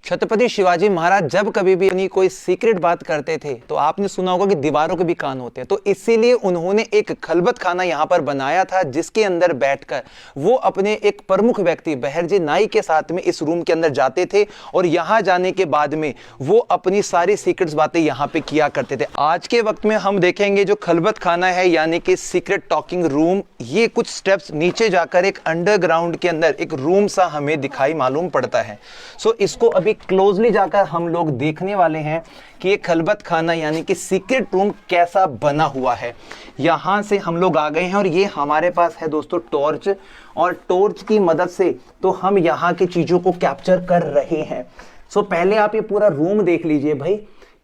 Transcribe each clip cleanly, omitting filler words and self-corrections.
छत्रपति शिवाजी महाराज जब कभी भी अपनी कोई सीक्रेट बात करते थे तो आपने सुना होगा कि दीवारों के भी कान होते हैं। तो इसीलिए उन्होंने एक खलबत खाना यहाँ पर बनाया था, जिसके अंदर बैठकर वो अपने एक प्रमुख व्यक्ति बहरजी नाई के साथ में इस रूम के अंदर जाते थे और यहाँ जाने के बाद में वो अपनी सारी सीक्रेट्स बातें यहाँ पे किया करते थे। आज के वक्त में हम देखेंगे जो खलबत खाना है यानी कि सीक्रेट टॉकिंग रूम, ये कुछ स्टेप्स नीचे जाकर एक अंडरग्राउंड के अंदर एक रूम सा हमें दिखाई मालूम पड़ता है। सो इसको अभी क्लोजली जाकर हम लोग देखने वाले हैं कि ये खलबत खाना यानी कि सीक्रेट रूम कैसा बना हुआ है। यहाँ से हम लोग आ गए हैं और ये हमारे पास है दोस्तों टॉर्च, और टॉर्च की मदद से तो हम यहाँ की चीज़ों को कैप्चर कर रहे हैं। सो पहले आप ये पूरा रूम देख लीजिए भाई,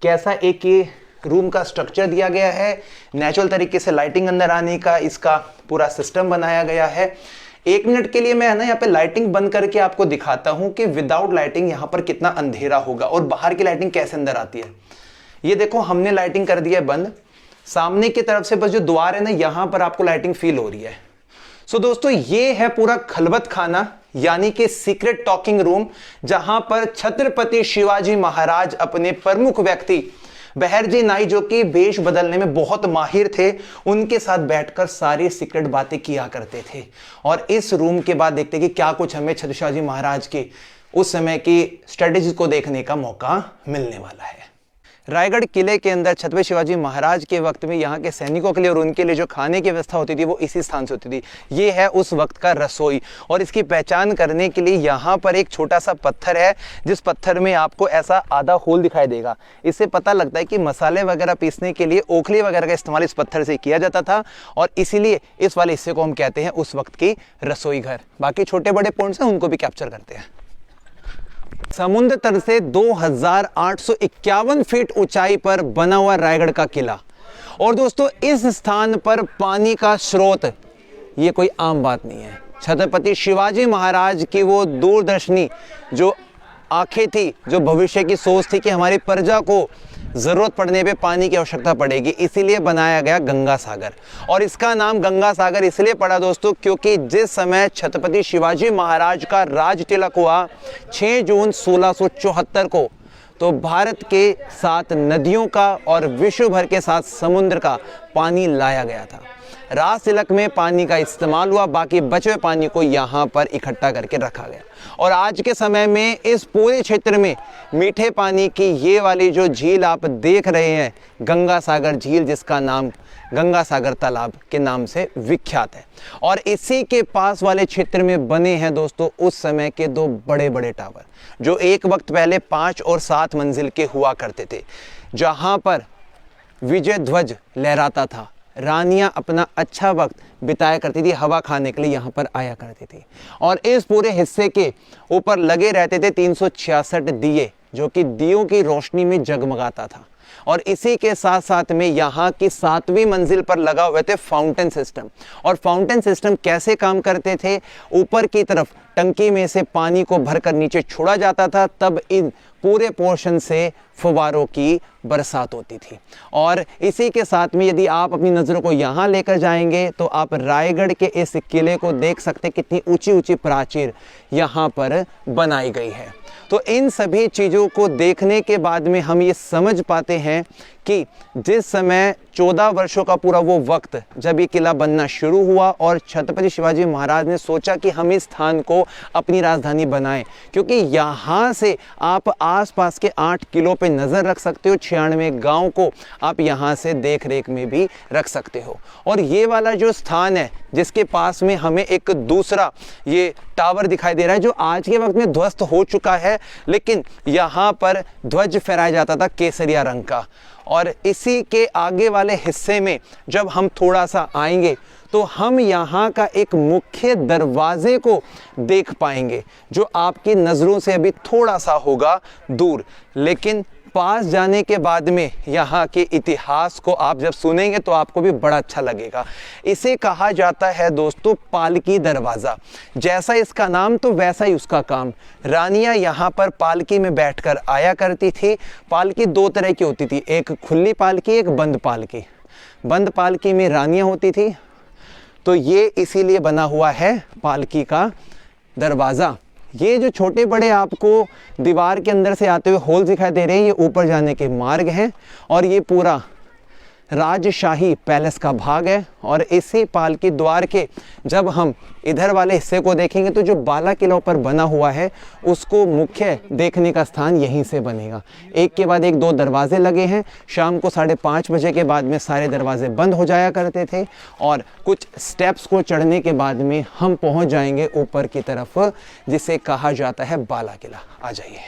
कैसा एक ये रूम का स्ट्रक्चर दिया गया है। नेचुरल तरीके से लाइटिंग अंदर आने का इसका पूरा सिस्टम बनाया गया है। एक मिनट के लिए मैं है ना यहाँ पे लाइटिंग बंद करके आपको दिखाता हूं कि विदाउट लाइटिंग यहाँ पर कितना अंधेरा होगा और बाहर की लाइटिंग कैसे अंदर आती है। ये देखो हमने लाइटिंग कर दी है बंद, सामने की तरफ से बस जो द्वार है ना यहाँ पर आपको लाइटिंग फील हो रही है। सो दोस्तों ये है पूरा खलबत खाना यानी कि सीक्रेट टॉकिंग रूम, जहां पर छत्रपति शिवाजी महाराज अपने प्रमुख व्यक्ति बहरजी नाई जो कि वेश बदलने में बहुत माहिर थे, उनके साथ बैठकर सारी सीक्रेट बातें किया करते थे। और इस रूम के बाद देखते कि क्या कुछ हमें छत्रपति शिवाजी महाराज के उस समय की स्ट्रेटेजी को देखने का मौका मिलने वाला है। रायगढ़ किले के अंदर छत्रपति शिवाजी महाराज के वक्त में यहाँ के सैनिकों के लिए और उनके लिए जो खाने की व्यवस्था होती थी वो इसी स्थान से होती थी। ये है उस वक्त का रसोई, और इसकी पहचान करने के लिए यहाँ पर एक छोटा सा पत्थर है, जिस पत्थर में आपको ऐसा आधा होल दिखाई देगा। इससे पता लगता है कि मसाले वगैरह पीसने के लिए ओखली वगैरह का इस्तेमाल इस पत्थर से किया जाता था, और इसीलिए इस वाले हिस्से को हम कहते हैं उस वक्त की रसोई घर। बाकी छोटे बड़े पॉइंट्स हैं उनको भी कैप्चर करते हैं। समुद्र तल से 2851 फीट ऊंचाई पर बना हुआ रायगढ़ का किला, और दोस्तों इस स्थान पर पानी का स्रोत ये कोई आम बात नहीं है। छत्रपति शिवाजी महाराज की वो दूरदर्शनी जो आंखें थी, जो भविष्य की सोच थी कि हमारी प्रजा को जरूरत पड़ने पे पानी की आवश्यकता पड़ेगी, इसीलिए बनाया गया गंगा सागर। और इसका नाम गंगा सागर इसलिए पड़ा दोस्तों क्योंकि जिस समय छत्रपति शिवाजी महाराज का राज तिलक हुआ 6 जून 1674 को, तो भारत के साथ नदियों का और विश्व भर के साथ समुद्र का पानी लाया गया था। राज तिलक में पानी का इस्तेमाल हुआ, बाकी बचे हुए पानी को यहाँ पर इकट्ठा करके रखा गया। और आज के समय में इस पूरे क्षेत्र में मीठे पानी की ये वाली जो झील आप देख रहे हैं, गंगा सागर झील, जिसका नाम गंगा सागर तालाब के नाम से विख्यात है। और इसी के पास वाले क्षेत्र में बने हैं दोस्तों उस समय के 2 बड़े बड़े टावर, जो एक वक्त पहले 5 और 7 मंजिल के हुआ करते थे, जहाँ पर विजय ध्वज लहराता था। रानियां अपना अच्छा वक्त बिताया करती थी, हवा खाने के लिए यहाँ पर आया करती थी। और इस पूरे हिस्से के ऊपर लगे रहते थे 366 दिए, जो कि दियों की रोशनी में जगमगाता था। और इसी के साथ साथ में यहाँ की 7वीं मंजिल पर लगा हुए थे फाउंटेन सिस्टम। और फाउंटेन सिस्टम कैसे काम करते थे, ऊपर की तरफ टंकी में से पानी को भरकर नीचे छोड़ा जाता था, तब इन पूरे पोर्शन से फुवारों की बरसात होती थी। और इसी के साथ में यदि आप अपनी नज़रों को यहाँ लेकर जाएंगे तो आप रायगढ़ के इस किले को देख सकते हैं, कितनी ऊंची ऊंची प्राचीर यहाँ पर बनाई गई है। तो इन सभी चीज़ों को देखने के बाद में हम ये समझ पाते हैं कि जिस समय 14 वर्षों का पूरा वो वक्त जब ये किला बनना शुरू हुआ और छत्रपति शिवाजी महाराज ने सोचा कि हम इस स्थान को अपनी राजधानी बनाएं, क्योंकि यहाँ से आप आसपास के 8 किलो पे नज़र रख सकते हो, 96 गांव को आप यहाँ से देख रेख में भी रख सकते हो। और ये वाला जो स्थान है जिसके पास में हमें एक दूसरा ये टावर दिखाई दे रहा है, जो आज के वक्त में ध्वस्त हो चुका है, लेकिन यहाँ पर ध्वज फहराया जाता था केसरिया रंग का। और इसी के आगे वाले हिस्से में जब हम थोड़ा सा आएंगे तो हम यहाँ का एक मुख्य दरवाजे को देख पाएंगे, जो आपकी नज़रों से अभी थोड़ा सा होगा दूर, लेकिन पास जाने के बाद में यहाँ के इतिहास को आप जब सुनेंगे तो आपको भी बड़ा अच्छा लगेगा। इसे कहा जाता है दोस्तों पालकी दरवाज़ा। जैसा इसका नाम तो वैसा ही उसका काम। रानियाँ यहाँ पर पालकी में बैठकर आया करती थी। पालकी 2 तरह की होती थी, एक खुली पालकी, एक बंद पालकी। बंद पालकी में रानियाँ होती थी, तो ये इसीलिए बना हुआ है पालकी का दरवाज़ा। ये जो छोटे बड़े आपको दीवार के अंदर से आते हुए होल दिखाई दे रहे हैं, ये ऊपर जाने के मार्ग हैं और ये पूरा राजशाही पैलेस का भाग है। और इसी पालकी द्वार के जब हम इधर वाले हिस्से को देखेंगे तो जो बाला किला पर बना हुआ है उसको मुख्य देखने का स्थान यहीं से बनेगा। एक के बाद एक 2 दरवाजे लगे हैं। शाम को 5:30 बजे के बाद में सारे दरवाजे बंद हो जाया करते थे और कुछ स्टेप्स को चढ़ने के बाद में हम पहुंच जाएंगे ऊपर की तरफ, जिसे कहा जाता है बाला किला। आ जाइए।